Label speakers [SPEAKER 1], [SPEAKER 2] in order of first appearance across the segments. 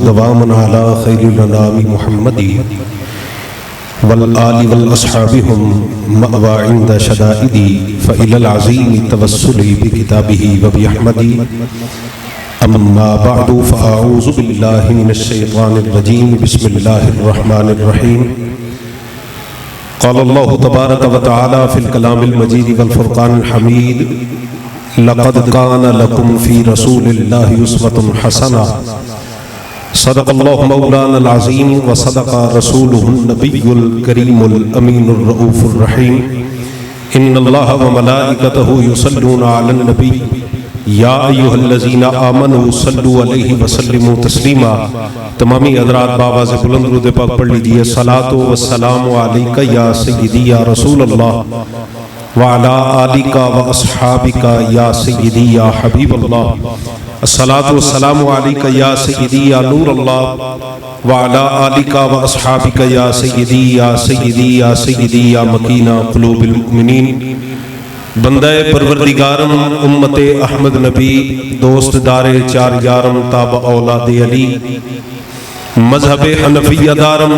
[SPEAKER 1] दवामन अला खैरिल अनामी मुहम्मदी वल आलि वल अस्हाबिहुम मअवा इंद शदाइदी फ़इलल अज़ीम तवस्सुली बिकिताबिही व बिअहमदी अम्मा बअदु फ़अऊज़ु बिल्लाहि मिनश शैतानिर रजीम बिस्मिल्लाहिर रहमानिर रहीम क़ाल अल्लाहु तबारक व तआला फ़िल कलामिल मजीद वल फ़ुरक़ानिल हमीद लक़द कान लकुम फ़ी रसूलिल्लाहि उस्वतुन हसना सदक़ल्लाहु मौलानल अज़ीम व सदक़ रसूलुहुन नबियुल करीमुल अमीनुर रऊफ़ुर रहीम इन्नल्लाह व मलाइकतहु युसल्लूना अलन नबी या अय्युहल्लज़ीना आमनू सल्लु अलैहि व सल्लिमू तस्लीमा। तमामी हज़रात बाबा से बुलंद दुरूद पाक पढ़ लीजिए। सलातो व सलामु अलैका या सय्यदी या रसूल अल्लाह व अला आलिका व अस्हाबिका या सय्यदी या हबीब अल्लाह। अस्सलातु वस्सलामु अलैका या सय्यदी या नूर अल्लाह व अला आलिका व अस्हाबिका या सय्यदी या सय्यदी या सय्यदी या मकीना क़ुलूबिल मुमिनीन। बंदे परवरदिगारम उम्मते अहमद नबी दोस्त दारे चार यारम ताब औलाद अली मजहब हनफिया दारम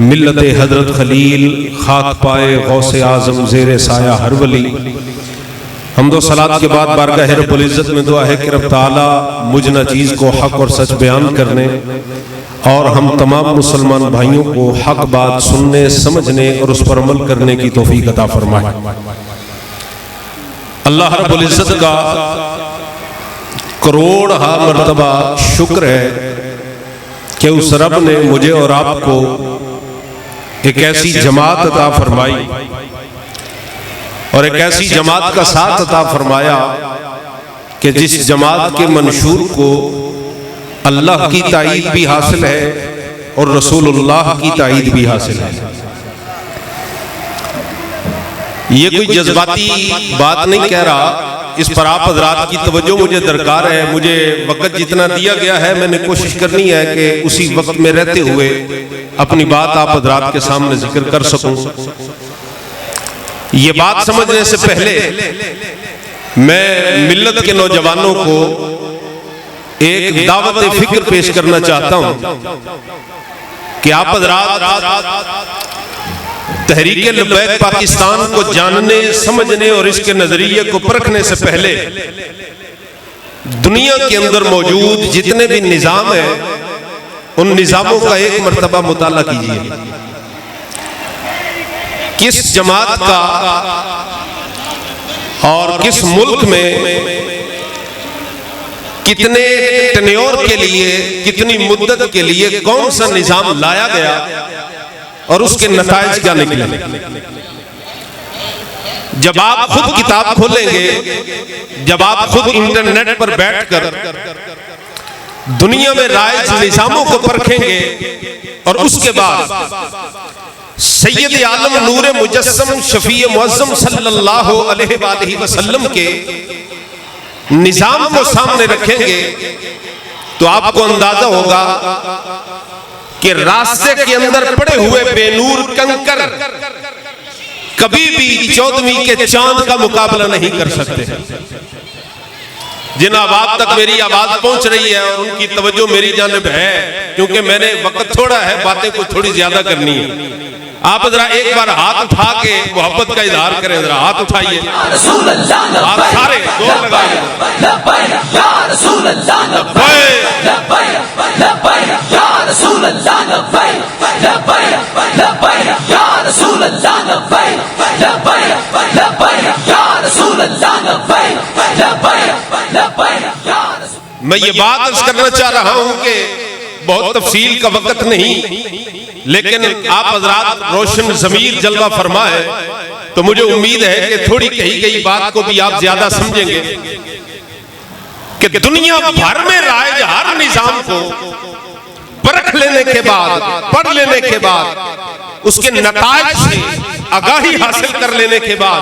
[SPEAKER 1] मिल्लत हजरत खलील खाक पाए गौसे आजम ज़ेरे साया हर वली। हमदो सलात के बाद बारगाह रब्बुल इज़्ज़त में दुआ है कि रब ताला मुझ न चीज़ को हक और सच बयान करने और हम तमाम मुसलमान भाइयों को हक बात सुनने समझने और उस पर अमल करने की तौफीक अता फरमाए। अल्लाह रब्बुल इज़्ज़त का करोड़ हा मर्तबा शुक्र है कि उस रब ने मुझे और आपको एक ऐसी जमात अता फरमाई और एक ऐसी जमात का साथ अता फरमाया कि जिस जमात के मंशूर को अल्लाह की ताईद भी हासिल है और रसूलुल्लाह की ताईद भी हासिल है। ये कोई जज्बाती बात नहीं कह रहा, इस पर आप हज़रात की तवज्जो मुझे दरकार है। मुझे वक्त जितना दिया गया है मैंने कोशिश करनी है कि उसी वक्त में रहते हुए अपनी बात आप हज़रात के सामने जिक्र कर सकूं। ये बात समझने से पहले मैं मिल्लत के नौजवानों को एक दावत फिक्र पेश करना चाहता हूं कि आप हज़रात तहरीक लब्बैक पाकिस्तान को जानने समझने और इसके नजरिए को परखने से पहले दुनिया के अंदर मौजूद जितने भी निज़ाम हैं उन निज़ामों का एक मर्तबा मुताला कीजिए। किस जमात का और किस मुल्क में कितने टन्योर के लिए कितनी मुद्दत के लिए कौन सा निज़ाम लाया गया और उसके नताइज क्या निकले। जब आप खुद किताब खोलेंगे, जब आप खुद इंटरनेट पर बैठकर दुनिया में राइज निज़ामों को परखेंगे और उसके बाद सैयद आलम नूर मुजस्सम शफी मुअज़्ज़म सल्लल्लाहु अलैहि वसल्लम के निज़ाम को सामने रखेंगे तो आपको अंदाजा होगा कि रास्ते के अंदर पड़े हुए बेनूर कंकर कभी भी 14वीं के चांद का मुकाबला नहीं कर सकते। जिन आवाज तक मेरी आवाज पहुंच रही है और उनकी तवज्जो मेरी जानिब है, क्योंकि मैंने वक्त थोड़ा है, बातें कुछ थोड़ी ज्यादा करनी है। आप जरा एक बार हाथ उठा के मोहब्बत का इजहार करें। जरा हाथ उठाइए, आप सारे जोर लगाइए। मैं ये बात अर्ज करना चाह रहा हूं कि बहुत तफसील का वक्त नहीं, लेकिन आप हज़रात रोशन ज़मीर जलवा फरमाए तो मुझे उम्मीद है कि थोड़ी कही गई बात को भी आप ज्यादा समझेंगे कि दुनिया भर में राइज हर निज़ाम को परख लेने के बाद, पढ़ लेने के बाद, उसके नताइज से आगाही हासिल कर लेने के बाद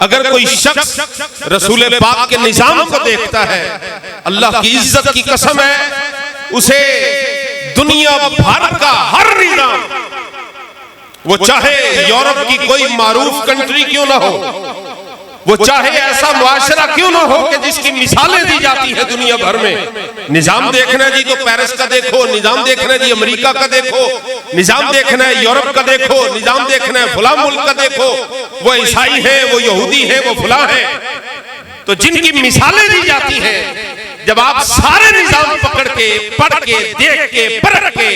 [SPEAKER 1] अगर कोई शख्स रसूल पाक के निज़ाम को देखता है, अल्लाह की इज्जत की कसम है, उसे दुनिया भर का हर निज़ाम, वो चाहे यूरोप की कोई मारूफ कंट्री क्यों ना हो,
[SPEAKER 2] वो चाहे ऐसा मुआशरा क्यों ना हो कि जिसकी मिसालें दी जाती है दुनिया भर में। निजाम देखना है जी तो पेरिस का देखो, निजाम देखना है जी अमेरिका का देखो, निजाम देखना है यूरोप का देखो, निजाम देखना है फुला मुल्क का देखो, वो ईसाई है, वो यहूदी है, वो फुला है। तो जिनकी मिसालें दी जाती हैं, जब आप सारे निजाम पकड़ के, पढ़ के, देख के, परख के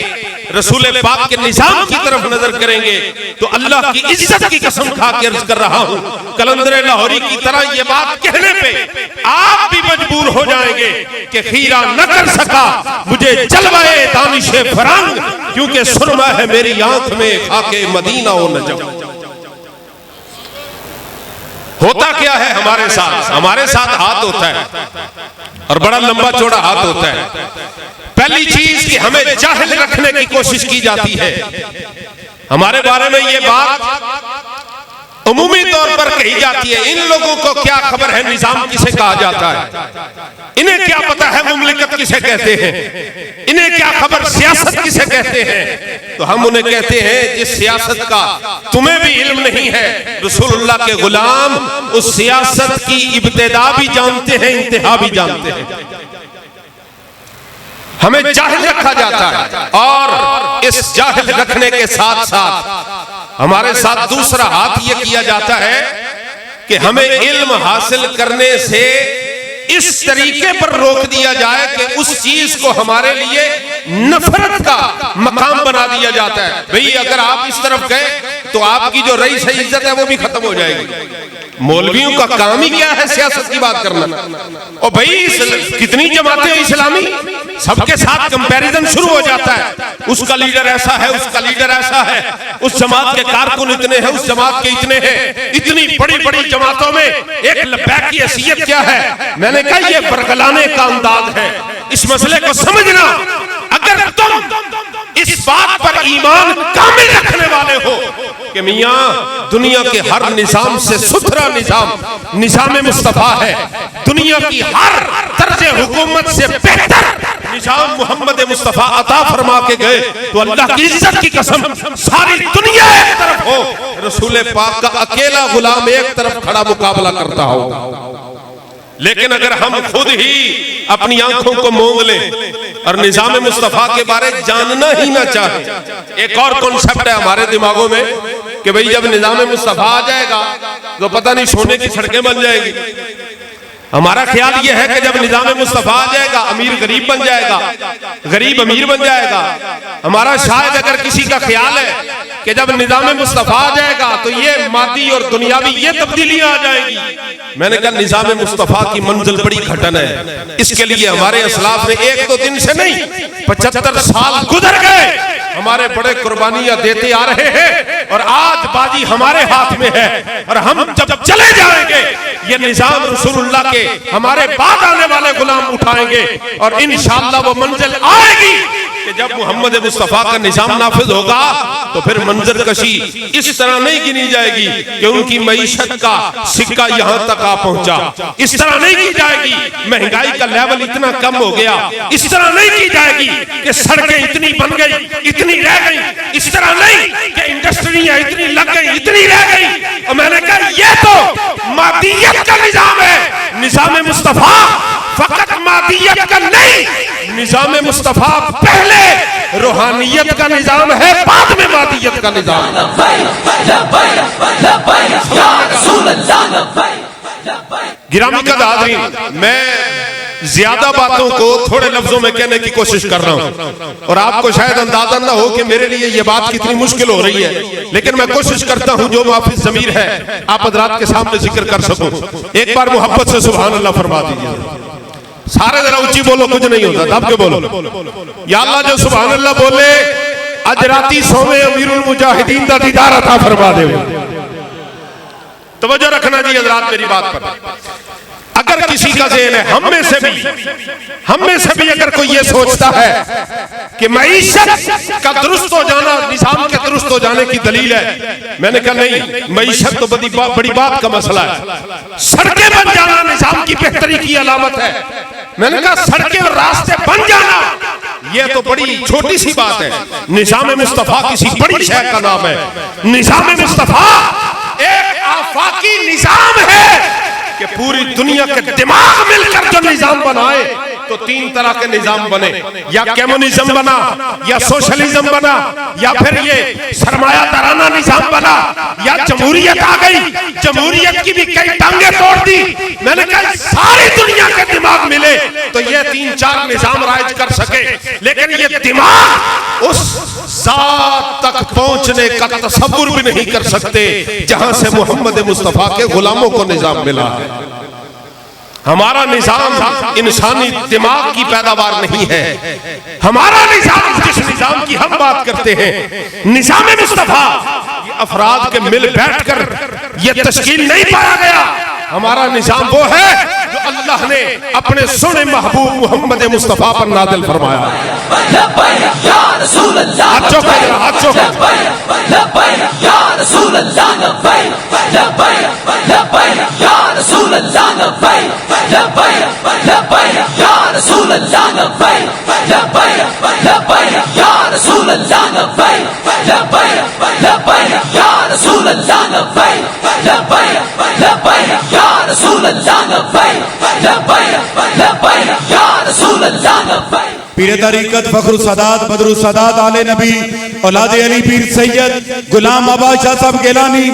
[SPEAKER 2] रसूल पाक के निजाम की तरफ नजर करेंगे तो अल्लाह की इज्जत की कसम खा के अर्ज कर रहा हूं, कलंदर लाहौरी की तरह ये बात कहने पे आप भी मजबूर हो जाएंगे कि खीरा न कर सका मुझे जलवाए दानिशे फरंग, क्योंकि सुरमा है मेरी आंख में खाके मदीना ओ नजम। होता क्या है हमारे साथ हाथ होता है और बड़ा लंबा चौड़ा हाथ होता है। पहली चीज कि हमें जाहिल रखने की कोशिश की जाती है। हमारे बारे में ये बात उमूमी तौर पर कही जाती है, इन लोगों को क्या खबर है निजाम किसे कहा जाता है, इन्हें क्या पता है मुमलिकत किसे कहते हैं, इन्हें क्या खबर सियासत किसे कहते हैं। तो हम उन्हें कहते हैं जिस सियासत का तुम्हें भी इल्म नहीं है, रसूलुल्लाह के गुलाम उस सियासत की इब्तिदा भी जानते हैं, इंतहा भी जानते हैं। हमें जाहिल रखा जाता है और इस जाहिल रखने के साथ साथ हमारे साथ दूसरा हाथ ये किया जाता है कि हमें इल्म हासिल करने से इस तरीके पर रोक दिया जाए कि उस चीज को हमारे लिए नफरत का मकाम बना दिया जाता है। भाई अगर आप इस तरफ गए तो आपकी जो रईस है इज्जत है वो भी खत्म हो जाएगी। मौलवियों का काम ही क्या है सियासत की बात करना। और भाई कितनी जमातें इस्लामी, सबके साथ कंपैरिजन शुरू हो जाता है, उसका लीडर ऐसा है, उसका लीडर ऐसा है, उस जमात के कारकुन इतने हैं, उस जमात के इतने हैं। इतनी बड़ी बड़ी जमातों में एक लब्बैक की हैसियत क्या है। मैंने कहा ये बरगलाने का अंदाज है। इस मसले को समझना, अगर तुम इस बात पर ईमान कामिल रखने वाले हो कि मियां दुनिया के हर निजाम से सुथरा निजाम निजाम मुस्तफा है, दुनिया की हर तर्ज हुकूमत से बेहतर निजाम मोहम्मद मुस्तफा अता फरमा के गए, तो अल्लाह की इज्जत की कसम सारी दुनिया एक तरफ हो, रसूल पाक का अकेला गुलाम एक तरफ खड़ा मुकाबला करता हो। लेकिन अगर हम खुद ही अपनी आंखों को मोंग लें और निजाम मुस्तफा के बारे जानना ही ना चाहे। एक और कॉन्सेप्ट है हमारे दिमागों में कि भाई जब निजाम मुस्तफा आ जाएगा तो पता नहीं सोने की सड़कें बन जाएगी। हमारा ख्याल यह है कि जब निजाम मुस्तफा आ जाएगा अमीर गरीब बन जाएगा, गरीब अमीर बन जाएगा। हमारा शायद अगर किसी का ख्याल है कि जब निजाम मुस्तफा आ जाएगा तो ये मादी और दुनियावी ये तब्दीलियां आ जाएगी। मैंने कहा निजाम मुस्तफा की मंजिल बड़ी घटन है। इसके लिए हमारे असलाफ ने एक दो दिन से नहीं 75 साल गुजर गए, हमारे बड़े कुर्बानियां देते आ रहे हैं और आज बाजी हमारे हाथ में है। और हम जब चले जाएंगे ये निजाम रसूलुल्लाह के हमारे बाद आने वाले गुलाम उठाएंगे और इंशाअल्लाह वो मंजिल आएगी कि जब मोहम्मद मुस्तफा का निजाम नाफिज होगा तो फिर मंजर कशी इस तरह नहीं गिनी जाएगी कि उनकी मईशत का सिक्का यहां तक आ पहुंचा। इस तरह नहीं की जाएगी महंगाई का लेवल इतना कम हो गया। इस तरह नहीं की जाएगी कि सड़कें इतनी बन गई, इतनी रह गई। इस तरह नहीं कि इंडस्ट्रियां इतनी लग गई, इतनी रह गई। और मैंने कहा ये तो मादियत का निजाम है। निजाम मुस्तफा फकत मादियत का नहीं, निजाम मुस्तफा पहले रूहानियत का निजाम है, बाद में मादियत का निजाम। गिरामी का हाज़रीन, मैं ज्यादा बातों को थोड़े लफ्जों में कहने की कोशिश कर रहा हूं और आपको शायद अंदाजा ना हो कि मेरे लिए ये बात कितनी मुश्किल हो रही है, लेकिन मैं कोशिश करता हूं जो माफी ज़मीर है आप हज़रात के सामने जिक्र कर सकूं। एक बार मोहब्बत से सुभान अल्लाह फरमा दीजिए। सारे जरा ऊंची बोलो, कुछ नहीं होता, दब के बोलो। या अल्लाह जो सुभान अल्लाह बोले अज राती सोवे अमीरुल मुजाहिदीन दा दीदार अता फरमा दे। तवज्जो रखना जी हज़रात मेरी बात पर। अगर किसी का ज़हन है, हम में से भी अगर कोई ये सोचता है कि मईशत का दुरुस्त हो जाना निजाम के दुरुस्त हो जाने की दलील है, मैंने कहा नहीं, मईशत तो बड़ी बात का मसला है। सड़कें बन जाना निजाम की बेहतरी की अलामत है। मैंने कहा सड़कें और रास्ते बन जाना ये तो बड़ी छोटी सी बात है। निजाम मुस्तफा किसी बड़ी शय का नाम है। निजाम मुस्तफा एक आफाकी निजाम है कि पूरी दुनिया के दिमाग मिलकर जो निजाम बनाए तो तीन तरह के निजाम बने, या कम्युनिज्म बना, या सोशलिज्म बना, या फिर ये सरमायादाराना निजाम बना, या जमहूरियत आ गई। जमहूरियत की भी कई टांगे तोड़ दी। मैंने कहा सारी दुनिया के दिमाग मिले तो ये तीन चार निजाम राज कर सके, लेकिन ये दिमाग उस ज़ात तक पहुंचने का तसव्वुर भी नहीं कर सकते जहां से मोहम्मद मुस्तफा के गुलामों को निजाम मिला है। हमारा निजाम इंसानी दिमाग की पैदावार नहीं है। हमारा निजाम, जिस निजाम की हम बात करते हैं, निजाम मुस्तफा, ये अफराद के मिल बैठकर ये तश्कील नहीं पाया गया। हमारा निजाम वो है जो अल्लाह ने अपने सुने महबूब मोहम्मद मुस्तफा पर नादिल फरमाया।
[SPEAKER 3] पीर तरीकत फखरुल सादात बदरुल सादात आले नबी औलाद अली पीर सैयद गुलाम अब्बास शाह साहब गिलानी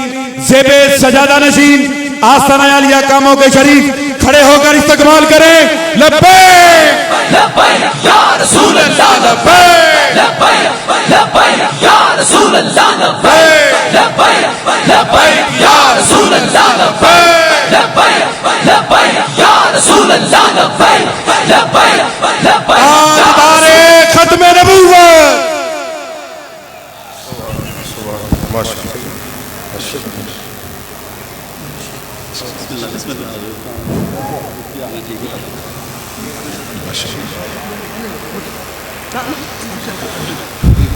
[SPEAKER 3] ज़ेबे सजादा नशीन आस्ताना आलिया कामों के शरीफ खड़े होकर इस्तकबाल करें। लब्बैक लब्बैक या रसूल अल्लाह, लब्बैक लब्बैक लब्बैक या रसूल अल्लाह, लब्बैक लब्बैक लब्बैक या रसूल अल्लाह, लब्बैक लब्बैक लब्बैक या रसूल अल्लाह, लब्बैक लब्बैक लब्बैक तारे खत्म नबूवत।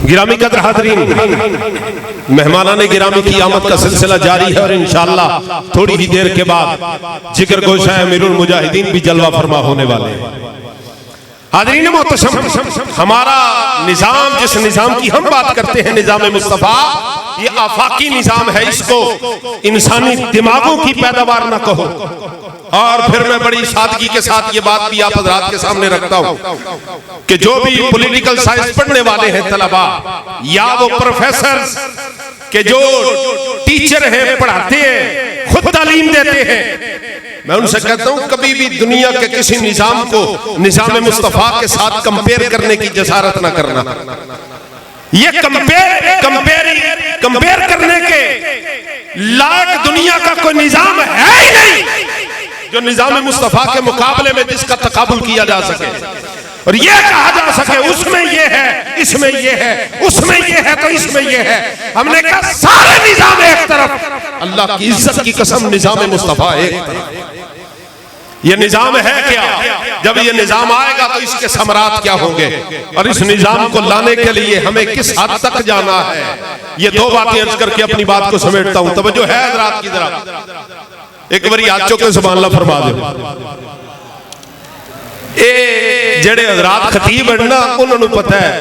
[SPEAKER 2] गिरामी कदर हाज़रीन, मेहमानाने गिरामी की आमद का सिलसिला जारी है और इंशाअल्लाह थोड़ी ही देर के बाद जिक्र गोशा अमीरुल मुजाहिदीन भी जलवा फरमा होने वाले हैं। हाज़रीन मोहतरम, हमारा निजाम, जिस निजाम की हम बात करते हैं, निजाम मुस्तफा, ये आफाकी निजाम है। इसको इंसानी दिमागों की पैदावार ना कहो। और फिर मैं बड़ी सादगी के साथ ये बात भी आप हज़रात के सामने रखता हूं कि जो भी पॉलिटिकल साइंस पढ़ने वाले हैं तलबा, या वो प्रोफेसर के जो टीचर हैं, पढ़ाते हैं, खुद तालीम देते हैं, मैं उनसे कहता हूं कभी भी दुनिया के किसी निजाम को निजाम मुस्तफा के साथ कंपेयर करने की जसारत ना करना। ये कंपेयर करने के लायक दुनिया का कोई निजाम है ही नहीं जो निजाम मुस्तफा के मुकाबले में जिसका तकाबुल किया जा सके और ये कहा जा सके उसमें ये है, इसमें ये है, उसमें ये है तो इसमें ये है। हमने कहा सारे निजाम एक तरफ, अल्लाह की इज्जत की कसम निजाम मुस्तफा एक तरफ। ये निजाम है क्या? जब ये निजाम आएगा तो इसके समरात क्या होंगे और इस निजाम को लाने के लिए हमें किस हद तक जाना है। ये दो बातें अर्ज करके अपनी बात को समेटता हूं। तवज्जो है हज़रात की तरफ। एक बारी हाथ चुक के सुभान अल्लाह फरमा दो। ए जेड़े हज़रात खतीब हैं ना, उन्होंने पता है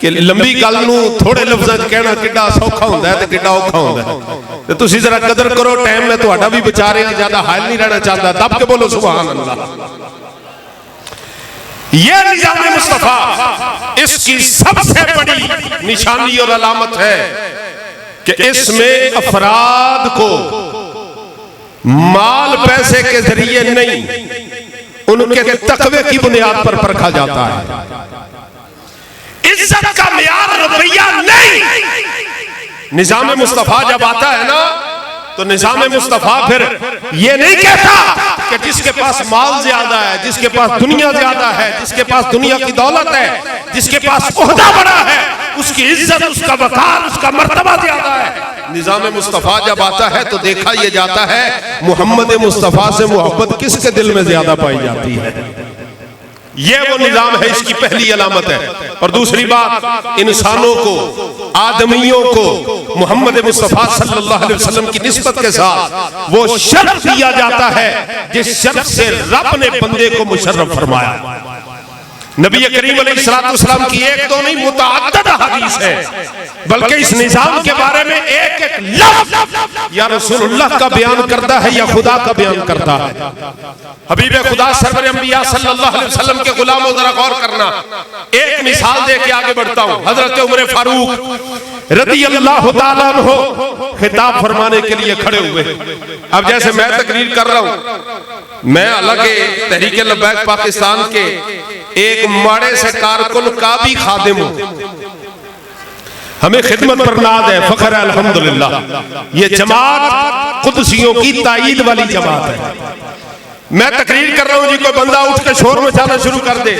[SPEAKER 2] कि लंबी गल नूं थोड़े लफ्ज़ां च कहना किड्डा सौखा हुंदा है ते किड्डा औखा हुंदा है। ते तुसीं जरा कदर करो टाइम में, तुहाडा भी बेचारे ज्यादा हायल नहीं रहना चाहता। दब के बोलो सुभान अल्लाह। ये निजाम मुस्तफा, इसकी सबसे बड़ी निशानी और अलामत है कि इसमें अफराद को माल पैसे के जरिए नहीं, उनके तकवे की बुनियाद पर परखा जाता है। इज्जत का मियार रुपया नहीं। निजाम मुस्तफा जब आता है ना, तो निजाम मुस्तफा फिर ये नहीं कहता कि जिसके पास माल ज्यादा है, जिसके पास दुनिया ज्यादा है, जिसके पास दुनिया की दौलत है, जिसके पास ओहदा बड़ा है, उसकी इज्जत, उसका वकार, उसका मर्तबा ज्यादा है। निजाम मुस्तफा जब आता है तो देखा यह जाता है मोहम्मद मुस्तफा से मोहब्बत किसके दिल में ज्यादा पाई जाती है। ये वो निजाम है, इसकी पहली अलामत है। और दूसरी बात, इंसानों को, आदमियों को मोहम्मद मुस्तफा सल्लल्लाहु अलैहि वसल्लम की निस्बत के साथ वो शर्फ दिया जाता है जिस शर्फ से रब ने बंदे को मुशर्रफ फरमाया। नबी करीम अलैहिस्सलाम की एक दो नहीं मुतअद्दिद हदीस है, बल्कि इस निजाम के बारे में एक एक लफ्ज़ या रसूलुल्लाह का बयान करता है या खुदा का बयान करता है। हबीब खुदा सरवर अंबिया सल्लल्लाहु अलैहि वसल्लम के गुलामों जरा गौर करना। एक मिसाल दे के आगे बढ़ता हूं। हजरत उमर फारूक रज़ी अल्लाह ताला अन्हु खिताब फरमाने के लिए खड़े हुए। अब जैसे मैं तकरीर कर रहा हूं, मैं हालांकि तहरीक लब्बैक पाकिस्तान के एक माड़े से कारकुन का भी खादिम हूं, हमें खिदमत पर नाज है, फख्र है अल्हम्दुलिल्लाह। ये जमात कुदसियों की ताईद वाली जमात है। मैं तकरीर कर रहा हूं जी, कोई बंदा उठ के शोर मचाना शुरू कर दे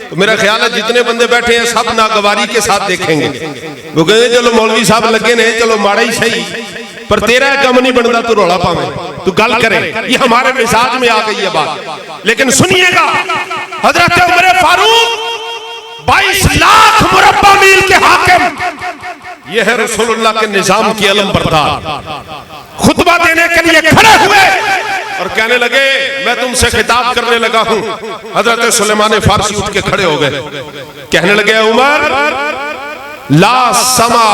[SPEAKER 2] तो मेरा ख्याल है जितने बंदे बैठे हैं सब नागवारी के साथ देखेंगे। वो कहेंगे चलो मौलवी साहब लगे ने, चलो माड़ा ही सही, पर तेरा कम नहीं बनता तू रौला पावे, तू गल करे। ये हमारे मिजाज में आ गई है बात। लेकिन सुनिएगा, हजरत उमर फारूक 22 लाख मुरब्बा मील के हाकिम, ये है रसूलुल्लाह के निजाम की अलम बरदार, खुतबा देने के लिए खड़े हुए और कहने लगे मैं तुमसे खिताब करने लगा हूं। हजरत सुलेमान फारसी उठ के खड़े हो गए, कहने लगे उमर ला समा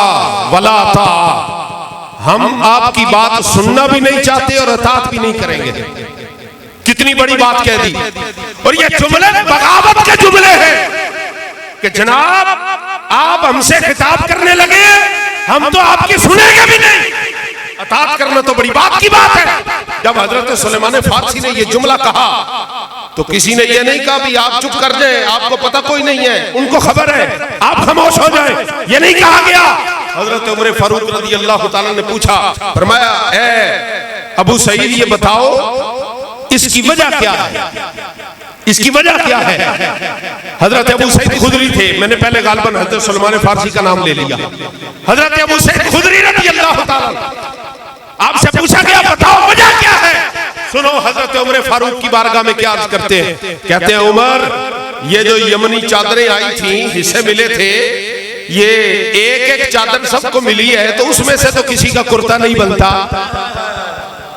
[SPEAKER 2] वला ता, हम आपकी बात सुनना भी नहीं चाहते और अतात भी नहीं करेंगे। कितनी बड़ी बात कह दी। और ये जुमले बगावत के जुमले हैं कि जनाब आप हमसे खिताब करने लगे, हम तो आपकी सुनेंगे भी नहीं, अतात करना तो बड़ी बात की बात है। जब हजरत सुलेमान फारसी ने ये जुमला कहा तो किसी ने ये नहीं कहा भी आप चुप कर जाएं, आपको पता कोई नहीं है, उनको खबर है, आप खामोश हो जाएं, ये नहीं कहा गया। हजरत उमर फारूक रज़ी अल्लाह ताला ने पूछा, फरमाया ए अबू सईद ये बताओ इसकी वजह क्या है, इसकी वजह क्या है। हजरत अबू सईद खुदरी थे, मैंने पहले गालिबन हजरत सुलेमान फारसी का नाम ले लिया। हजरत अबू सईद खुदरी रज़ी अल्लाह ताला, आपसे पूछा गया बताओ वजह क्या है। सुनो हजरत उमर फारूक की बारगाह में क्या अर्ज करते हैं। कहते हैं उमर ये जो यमनी चादरें आई थी, हिस्से मिले थे, ये एक एक चादर सबको मिली है, तो उसमें से तो किसी का कुर्ता नहीं बनता।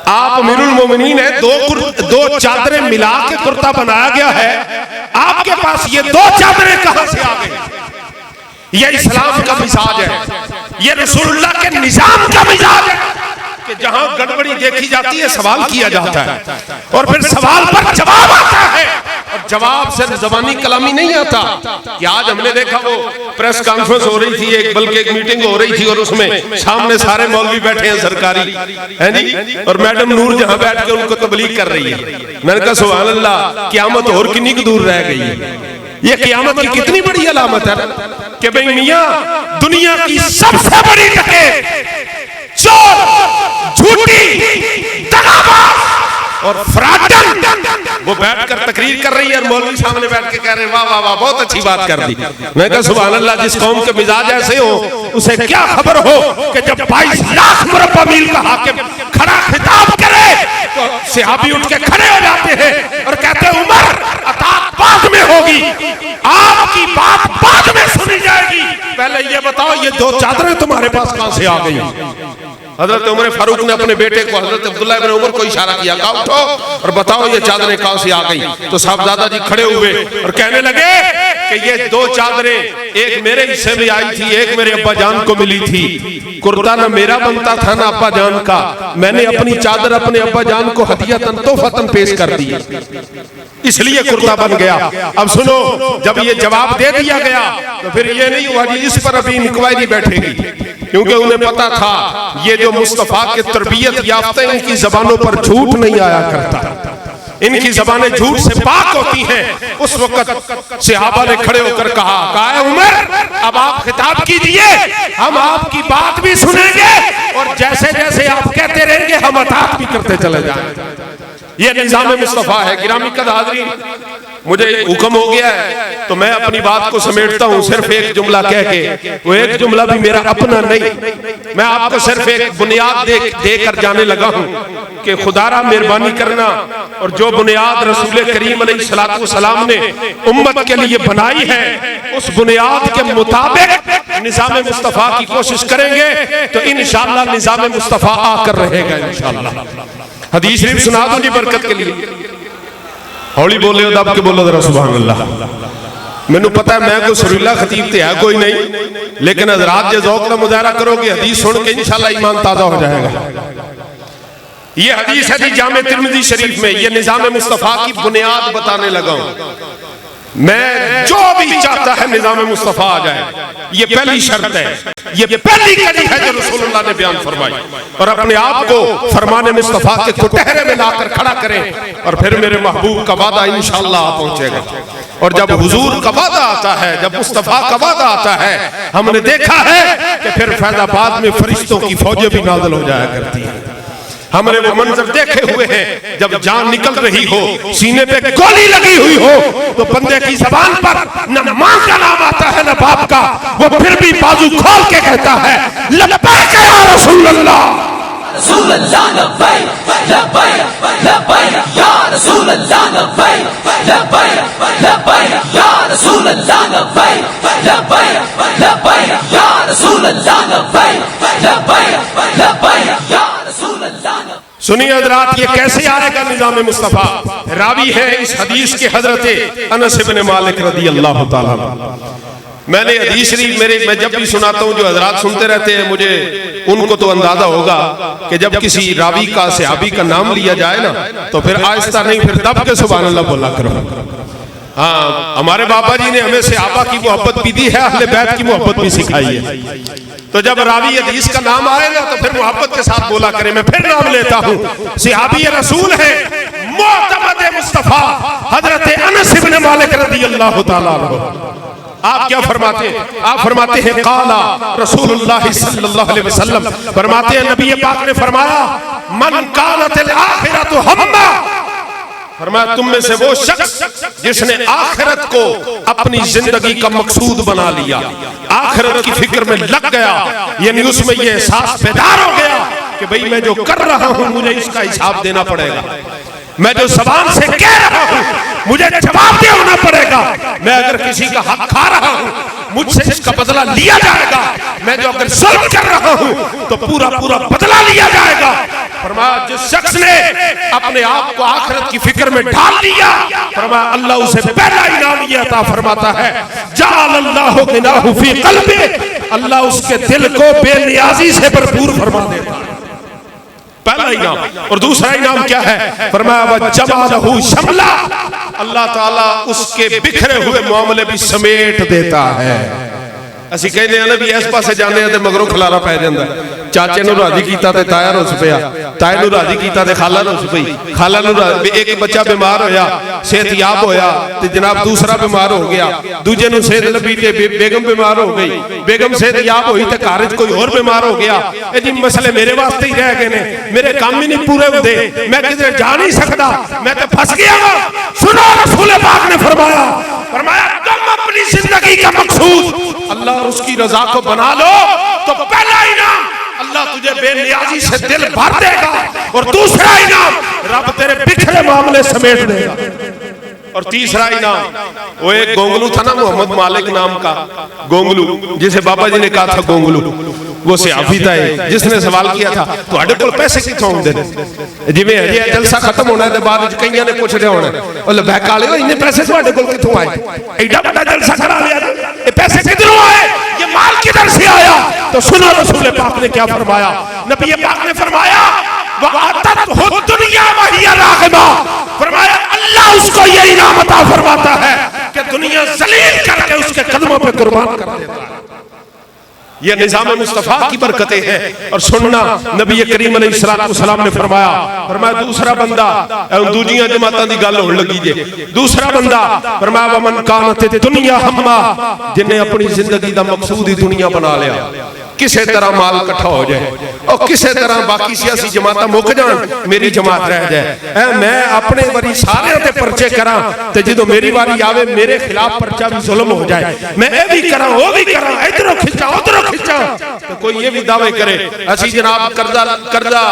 [SPEAKER 2] आप अमीरुल मोमिनीन है, दो चादरें मिला के कुर्ता बनाया गया है, आपके पास ये दो चादरें कहां से आ गई। ये इस्लाम का मिजाज है, ये रसूलुल्लाह के निजाम का मिजाज है कि जहां गड़बड़ी देखी जाती है सवाल किया जाता है और फिर सवाल पर जवाब आता है। और जवाब से जबानी कलामी नहीं आता कि आज हमने देखा वो प्रेस कॉन्फ्रेंस हो रही थी, एक बल्कि एक मीटिंग हो रही थी और उसमें सामने सारे मौलवी बैठे हैं सरकारी, है जी, और मैडम नूर जहां बैठ के उनको तबलीग कर रही है। मैंने कहा सुभान अल्लाह, क़यामत और कितनी दूर रह गई है। ये क़यामत की कितनी बड़ी अलामत है कि भाई मियां दुनिया की सबसे बड़ी डकैत, चोर, झूठी, दगाबाज और फ्रॉडन वो बैठकर तकरीर कर रही है और मौलवी सामने बैठ के कह रहे हैं वाह वाह वाह बहुत अच्छी बात कर दी। मैं कहा सुभान अल्लाह, जिस कौम के मिजाज ऐसे हो उसे क्या खबर हो कि जब 22 लाख मुरब्बा मील का हाकिम खड़ा खिताब करे तो सहाबी उठ के खड़े हो जाते हैं और कहते हैं उमर अतात बाद में होगी, आपकी बात बाद में सुनी जाएगी, पहले ये बताओ ये दो चादरें तुम्हारे पास कहां से आ गई। हजरत उमर फारूक ने अपने बेटे को हजरत अब्दुल्लाह इब्न उमर को इशारा किया, कहा उठो और बताओ ये चादरें कहां से आ गई। तो साहबजादा जी खड़े हुए और कहने लगे कि ये दो चादरें एक मेरे हिस्से में आई थी, एक मेरे अब्बा जान को मिली थी। कुर्ता ना मेरा बनता था ना अब्बा जान का, मैंने अपनी चादर अपने अब्बा जान को हदियतन तोहफतन पेश कर दी, इसलिए कुर्ता बन गया। अब सुनो, जब ये जवाब दे दिया गया तो फिर ये नहीं हुआ जी इस पर अभी इंक्वायरी बैठेगी, क्योंकि उन्हें पता था ये जो मुस्तफा के तरबियत याफ्ता इनकी जबानों पर झूठ नहीं आया करता, इनकी जबानें झूठ से पाक होती हैं। उस वक्त सहाबा ने खड़े होकर कहा उमर अब आप खिताब कीजिए, हम आपकी बात भी सुनेंगे और जैसे जैसे आप कहते रहेंगे हम अतात भी करते चले जाएंगे। ये निजाम मुस्तफा है। गिरामी कद हाज़रीन, मुझे हुक्म हो गया है तो मैं अपनी बात को समेटता हूँ सिर्फ एक जुमला कह के। वो एक जुमला भी मेरा अपना नहीं, मैं आपको सिर्फ एक बुनियाद देकर जाने लगा हूँ कि खुदारा मेहरबानी करना और जो बुनियाद रसूल करीम अलैहिस्सलाम ने उम्मत के लिए बनाई है उस बुनियाद के मुताबिक निजाम मुस्तफा की कोशिश करेंगे तो इंशाअल्लाह निजाम मुस्तफा आकर रहेगा इंशाअल्लाह। हदीस शरीफ सुना दूं जी बरकत के लिए, हौली बोले दब के बोलो जरा सुभान अल्लाह। मैनू पता है मैं कोई सुरीला खतीब तो है कोई नहीं, लेकिन हजरात जो ज़ौक़ का मुज़ाहरा करोगे हदीस सुन के इंशाल्लाह ईमान ताज़ा हो जाएगा। ये हदीस है जामे तिर्मिज़ी शरीफ में, ये निज़ाम मुस्तफ़ा की बुनियाद बताने लगा हूं। मैं जो भी चाहता है निज़ाम मुस्तफ़ा आ जाए, ये पहली शर्त है, ये पहली कड़ी है जो रसूलुल्लाह ने बयान फरमाई। और अपने आप को फरमाने मुस्तफ़ा के कुटहरे में लाकर खड़ा करें और फिर मेरे महबूब का वादा इंशाअल्लाह पहुंचेगा। और जब हुजूर का वादा आता है, जब मुस्तफ़ा का वादा आता है, हमने देखा है कि फिर फैज़ाबाद में फरिश्तों की फौजें भी नाज़िल हो जाया करती हैं। हमने वो मंजर देखे हुए हैं, जब जान निकल रही हो, सीने पे गोली लगी हुई हो, तो बंदे की ज़बान पर न मां का नाम आता है न बाप का, वो फिर भी बाजू खोल के कहता है लब्बैक या रसूल अल्लाह,
[SPEAKER 4] रसूल अल्लाह लब्बैक लब्बैक लब्बैक या रसूल अल्लाह लब्बैक लब्बैक लब्बैक या रसूल अल्लाह लब्बैक लब्बैक लब्बैक या रसूल अल्लाह लब्बैक लब्बैक लब्बैक या रसूल अल्लाह।
[SPEAKER 2] सुनिए हजरात, ये कैसे आएगा निज़ाम मुस्तफ़ा? रावी है इस हदीस के हजरत अनस इब्न मालिक रज़ी अल्लाह ताला। मैंने हदीस शरीफ मैं जब भी सुनाता हूँ, जो हजरात सुनते रहते हैं, मुझे उनको तो अंदाजा होगा कि जब किसी रावी का सहाबी का नाम लिया जाए ना, तो फिर आहिस्ता नहीं, फिर दब के सुभान अल्लाह बोला करो। हाँ, हमारे बाबा जी ने हमें सहाबा की मोहब्बत भी दी है, अहले बैत की मोहब्बत भी सिखाई है। तो जब रावी हदीस का नाम आएगा तो फिर मोहब्बत के साथ बोला करें। मैं फिर नाम लेता हूँ, सहाबी रसूल है मुअतमद मुस्तफ़ा हजरत अनस इब्न मालिक रज़ियल्लाहु ताला अन्हु। आप क्या फरमाते हैं? आप फरमाते हैं काला रसूलुल्लाह सल्लल्लाहु अलैहि वसल्लम, फरमाते हैं नबी पाक ने फरमाया मन कानतिल आखिरतु हम्मा, फरमाया तुम में से वो शख्स जिसने आखिरत को अपनी जिंदगी का मकसूद बना लिया, आखिरत की फिक्र में लग गया, यानी उसमें ये एहसास बेदार हो गया कि भाई मैं जो कर रहा हूं मुझे इसका हिसाब देना पड़ेगा, मैं जो ज़बान से कह रहा हूं मुझे जवाब देना पड़ेगा, मैं अगर किसी का हक खा रहा हूं मुझसे इसका बदला लिया जाएगा, मैं जो अगर जुल्म कर रहा हूं तो पूरा पूरा बदला लिया जाएगा। फरमाया जिस शख्स ने अपने आप को आखिरत की फिक्र में डाल लिया, फरमाया अल्लाह उसे पहला इनाम ये अता फरमाता है जाअलल्लाहु गिनाहु फी क़ल्बी, अल्लाह उसके दिल को बेनियाजी से भरपूर फरमा देता है। पहला इनाम। और दूसरा इनाम क्या है? फरमाया वजमालहु शमला, अल्लाह ताला उसके बिखरे हुए मामले भी समेट देता है। ਅਸੀਂ ਕਹਿੰਦੇ ਆ ਨਾ ਵੀ ਇਸ ਪਾਸੇ ਜਾਂਦੇ ਆ ਤੇ ਮਗਰੋਂ ਖਲਾਰਾ ਪੈ ਜਾਂਦਾ। ਚਾਚੇ ਨੂੰ ਰਾਜੀ ਕੀਤਾ ਤੇ ਤਾਇਆ ਰੁੱਸ ਪਿਆ, ਤਾਏ ਨੂੰ ਰਾਜੀ ਕੀਤਾ ਤੇ ਖਾਲਾ ਰੁੱਸ ਪਈ, ਖਾਲਾ ਨੂੰ ਇੱਕ ਬੱਚਾ ਬਿਮਾਰ ਹੋਇਆ, ਸਿਹਤਯਾਬ ਹੋਇਆ ਤੇ ਜਨਾਬ ਦੂਸਰਾ ਬਿਮਾਰ ਹੋ ਗਿਆ, ਦੂਜੇ ਨੂੰ ਸਿਹਤ ਲੱਭੀ ਤੇ ਬੇਗਮ ਬਿਮਾਰ ਹੋ ਗਈ, ਬੇਗਮ ਸਿਹਤਯਾਬ ਹੋਈ ਤੇ ਘਰ 'ਚ ਕੋਈ ਹੋਰ ਬਿਮਾਰ ਹੋ ਗਿਆ। ਇਹ ਜੀ ਮਸਲੇ ਮੇਰੇ ਵਾਸਤੇ ਹੀ ਰਹਿ ਗਏ ਨੇ, ਮੇਰੇ ਕੰਮ ਹੀ ਨਹੀਂ ਪੂਰੇ ਹੁੰਦੇ, मैं किधर जा नहीं सकता, मैं तो फंस गया हूं। सुनो रसूल पाक ने फरमाया, फरमाया तुम अपनी जिंदगी का मकसूद अल्लाह और उसकी रजा को बना लो तो पहला इनाम अल्लाह तुझे बेनियाजी से दिल भर देगा, और दूसरा इनाम रब तेरे बिखरे मामले समेट देगा, और तीसरा इनाम वो एक गोंगलू था ना मोहम्मद मालिक नाम का गोंगलू, जिसे बाबा जी ने कहा था गोंगलू, वो सहाबी था जिसने सवाल किया था तुहाडे कोल पैसे कित्थों आउंदे ने, जिवें अजे जलसा खत्म होना ते बाद विच कईयां ने पुछ लिया होना ओ लबैक वाले इन्ने पैसे तुहाडे कोल कित्थों आए, एडा बड़ा जलसा करा लिया, ये पैसे किधरों आए, ये माल किधर से आया? तो सुनो रसूल पाक ने क्या फरमाया, नबी पाक ने फरमाया वअतत हु दुनिया वहिया रागिबा, फरमाया अल्लाह उसको ये इनाम अता फरमाता है कि दुनिया जलील करके उसके कदमों पे कुर्बान कर देता है। ये निज़ाम मुस्तफ़ा की बरकतें हैं। और सुनना नबी करीम अलैहिस्सलाम ने फरमाया, फरमाया दूसरा बंदा दूजियां जमातां दी गल होण लगी जे, दूसरा बंदा फरमाया वमन कानत दुनिया हम्मा, जिन्हें अपनी जिंदगी दा मकसूद ही दुनिया बना लिया, किसी तरह माल इकट्ठा हो जाए और किसी तरह बाकी सियासी जमातां मुक जान मेरी जमात रह जाए, मैं अपने वारी सारे ते परचे करा ते जो मेरी वारी आवे मेरे खिलाफ परचा भी जुल्म हो जाए, मैं ये भी करा वो भी करा, इधरों खिंचा उधरों खिंचा, तो कोई ये भी दावे करे असी जनाब कर्जा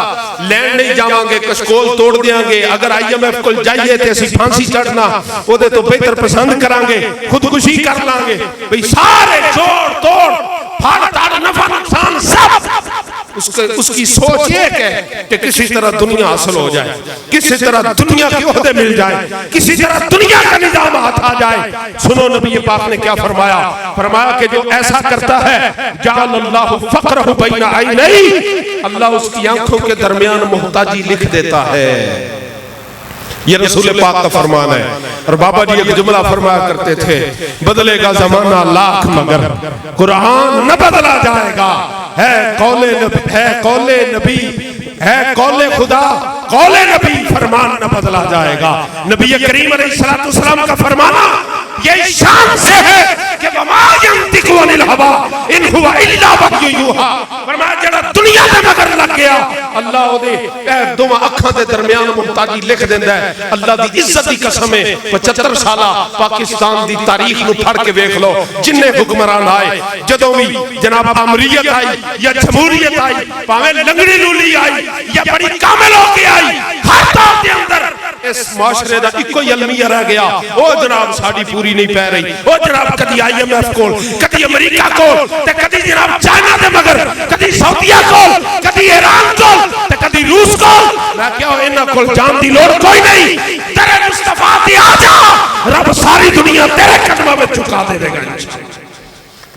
[SPEAKER 2] लैन नहीं जावांगे, कशकोल तोड़ देंगे, अगर IMF को जाइए तो असी फांसी चढ़ना ओदे तो बेहतर पसंद करांगे, खुदकुशी कर लांगे, भाई सारे जोड़ तोड़ फाड़ ताड़ नफा नुकसान सब उसकी सोच ये है कि किसी तरह दुनिया हासिल हो जाए, किसी तरह दुनिया के ओहदे मिल जाए, किसी तरह दुनिया का निजाम हाथ आ जाए। सुनो नबी पाक ने क्या फरमाया, फरमाया कि जो ऐसा करता है जअलल्लाहु फ़क़रहु बैन ऐनैहि, अल्लाह उसकी आंखों के दरमियान मोहताजी लिख देता है। ये रसूल पाक का फरमान है। और बाबा जी एक जुमला फरमाया करते थे, बदलेगा जमाना लाख मगर कुरान न बदला जाएगा। है कौले नबी, है कौले खुदा, कौले नबी, फरमान न बदला जाएगा। नबी करीम अलैहिस्सलातु वस्सलाम का फरमाना ये शान से है कि वमा यंतिकु अनिल हवा इन हुवा इल्ला वह्यु यूहा। फरमाया जेड़ा दुनिया दे मगर लग गया, अल्लाह ओदे दोवां अखां दे दरमियान मुहताजी लिख देंदा है। अल्लाह दी इज्जत दी कसम है, 75 साला पाकिस्तान दी तारीख नु फड़ के वेख लो, जिन्ने हुक्मरान आए, जदों भी जनाब अमरीयत आई या जमहूरियत आई, भावें लंगड़ी लूली आई या बड़ी कामिल होके आई, हर दौर दे अंदर इस माशरे दा इको ही अलमिया रह गया, ओ जनाब साडी पूरी नहीं पै रही। ओ जनाब कदी IMF कोल, कदी अमेरिका कोल, ते कदी जनाब चाइना दे मगर, कदी सऊदीया कोल, कदी ईरान कोल, ते कदी रूस कोल। मैं क्या इन्हां कोल जान दी लोड़ कोई नहीं। तेरे मुस्तफा ते आ जा, रब सारी दुनिया तेरे कदमां में झुका देगा।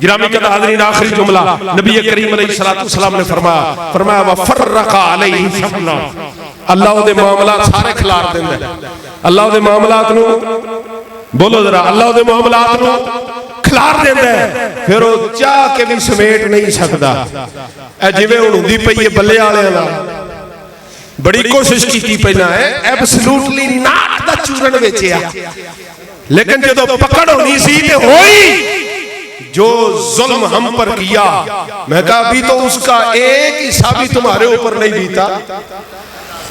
[SPEAKER 2] गिरामी का हाज़रीन, आखिरी जुमला नबी करीम अलैहिस्सलातु वस्सलाम ने फरमाया, फरमाया वफर्रका अलैहि शमला, अल्लाह दे मामलात सारे खिलार देंदा है। अल्लाह दे मामलात नु बोलो जरा, अल्लाह दे मामलात नु खिलार देंदा है, फिर वो चाह के भी समेट नहीं सकदा। ए जिवें हुण हुंदी पई है बल्ले वालियां दा, बड़ी कोशिश की पहला है एब्सोल्यूटली नाक दा चूरन वेचिया, लेकिन जदों पकड़ होनी सी ते होई। जो जुल्म हम पर किया, मैं कहा अभी तो उसका एक हिस्सा भी तुम्हारे ऊपर नहीं बीता,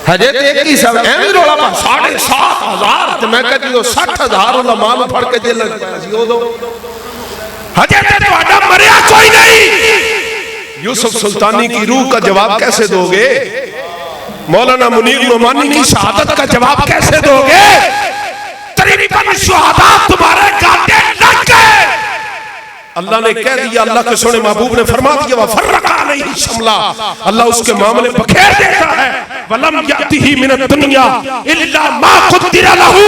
[SPEAKER 2] हजे तो एक ही सब एवं रोला पा 7,500 ते मैं कहती हूं 60,000 वाला माल फड़ के जेल लग पाया सी उदों, हजे ते ਤੁਹਾਡਾ मरिया कोई नहीं। यूसुफ सुल्तानी की रूह का जवाब कैसे दोगे? मौलाना मुनीर नोमानी की शहादत का जवाब कैसे दोगे? 53 शुहदा तुम्हारे गाते लग गए। अल्लाह ने कह दिया, अल्लाह के सोने महबूब ने फरमा दिया वफर्रका अलैहि शमला, अल्लाह उसके मामले बखेर देता है। वलम यातिही मिनद दुनिया इल्ला मा कुद्दिरा लहू,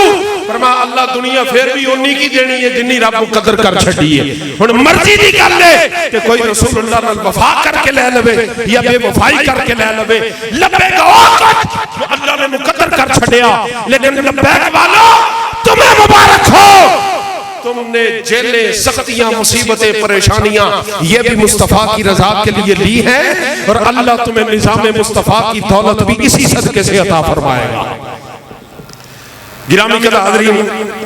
[SPEAKER 2] फरमा अल्लाह दुनिया फिर भी उन्नी की देनी है जिन्नी रब मुकद्दर कर छड़ी है। हुण मर्जी दी गल है कि कोई रसूलुल्लाह नाल वफा करके ले लवे या बेवफाई करके ले लवे, लब्बैक जो अल्लाह ने मुकद्दर कर छड़िया। लेकिन लब्बैक वालों तुम्हें मुबारक हो, तुमने जेलें, सख्तियां, मुसीबतें, परेशानियां ये भी मुस्तफा की रजा के लिए ली है, और अल्लाह तुम्हें निजाम मुस्तफा की दौलत भी इसी सदके से अता फरमाएगा। गिरामी का हाज़रीन,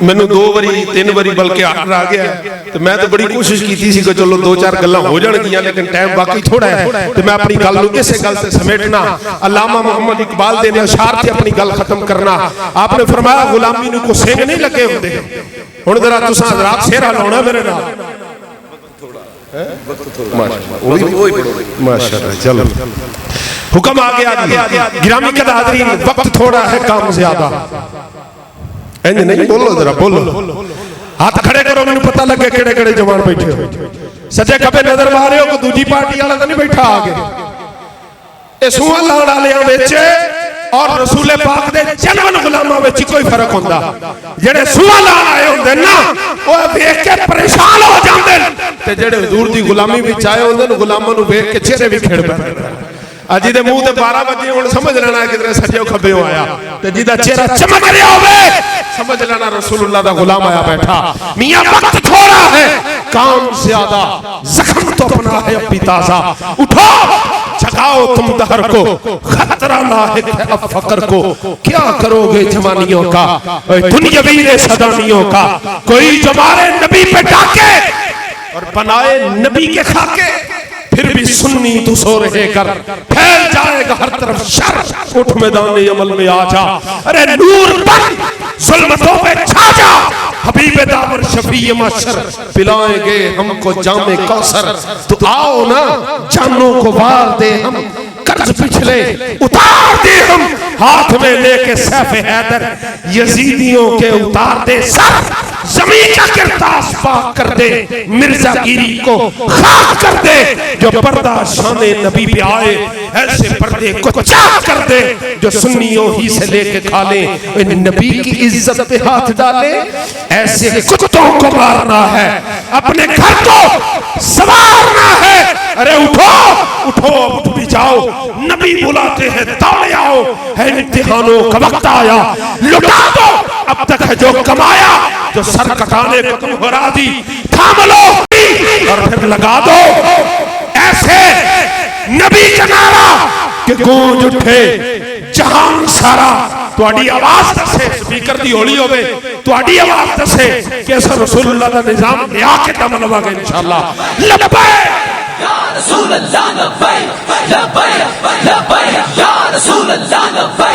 [SPEAKER 2] मैनू 2 बारी 3 बारी बल्कि आर्डर आ गया, तो मैं तो बड़ी कोशिश की थी कि चलो 2-4 गल्लां हो जाणगियां, लेकिन टाइम बाकी थोड़ा है, तो मैं अपनी गल नूं इसे गल से समेटना, अल्लामा मोहम्मद इकबाल दे अशार से अपनी गल खत्म करना। आपने फरमाया गुलामी नूं कोई सिंह नहीं लगे हुंदे। हुण जरा तुसां हज़रात सेहरा लाउणा मेरे नाल, माशाअल्लाह। चलो हुक्म आ गया। गिरामी का हाज़रीन, वक्त थोड़ा है, काम ज्यादा। इंज नहीं बोलो, जरा बोलो, हाथ खड़े करो, मैंने पता लगे केड़े केड़े जवान बैठे हो। सजे खबे नजर मारे हो, दूजी पार्टी वाला तो नहीं बैठा आगे। ये सूआ लाण वालियां विच और रसूल पाक दे जनवन गुलामां विच कोई फर्क हुंदा? जेड़े सूआ लाण आए हुंदे ना, ओह देख के परेशान हो जांदे, ते जेड़े हुजूर दी गुलामी विच आए हुंदे ने, गुलामां नूं देख के चेहरे भी खिड़ पैंदे। अज दे मुंह ते 12 बजे हुण समझ लेना किधरे सज्जो खब्बे आया, ते जिहदा चेहरा चमक रहा होवे समझ लेना रसूलुल्लाह दा गुलाम आया बैठा। मियां वक्त थोड़ा है, काम ज्यादा, जख्म तो अपना है अभी ताजा। उठो जगाओ तुम दहर को, खतरा लाहिक है अब फकर को। क्या करोगे जवानियों का, दुनियावी ने सदानियों का। कोई जो मारे नबी पे डाके और बनाए नबी के खाके, फिर भी सुन्नी तू सो रहे कर, फैल जाएगा हर तरफ शर। उठ मैदान अमल में आ जा, अरे नूर बन जुल्मतों पे छा जा। हबीब दावर शफी महशर, पिलाएंगे हमको जामे कौसर। तो आओ ना जानों को वार दे हम, कर्ज पिछले उतार दे हम। हाथ में लेके सैफ हैदर, यजीदियों के उतार दे सर। जमीन का किरतास पाक कर दे, मिर्जागिरी को खाक कर दे। जो पर्दा शाने नबी पे आए ऐसे पर्दे को चाक कर दे, जो सुन्नियों ही से लेके खा ले, इन नबी की इज्जत पे हाथ डाले। ऐसे कुत्तों को मारना है, अपने घर को संवारना है। अरे उठो उठो, उठ भी जाओ, नबी बुलाते हैं, दौड़े आओ, है इम्तिहानों का वक्त आया, लुटा दो अब तक है जो कमाया। जो सर कटाने को तुम हो राजी, थाम लो और फिर लगा दो ऐसे नबी का नारा कि गूंज उठे जहान सारा। तुहाडी आवाज दसे, स्पीकर दी होली होवे, तुहाडी आवाज दसे कि अस रसूलुल्लाह दा निजाम लिया के दम लवांगे इंशाअल्लाह। लब्बैक
[SPEAKER 4] या रसूल अल्लाह लब्बैक लब्बैक लब्बैक या रसूल अल्लाह लब्बैक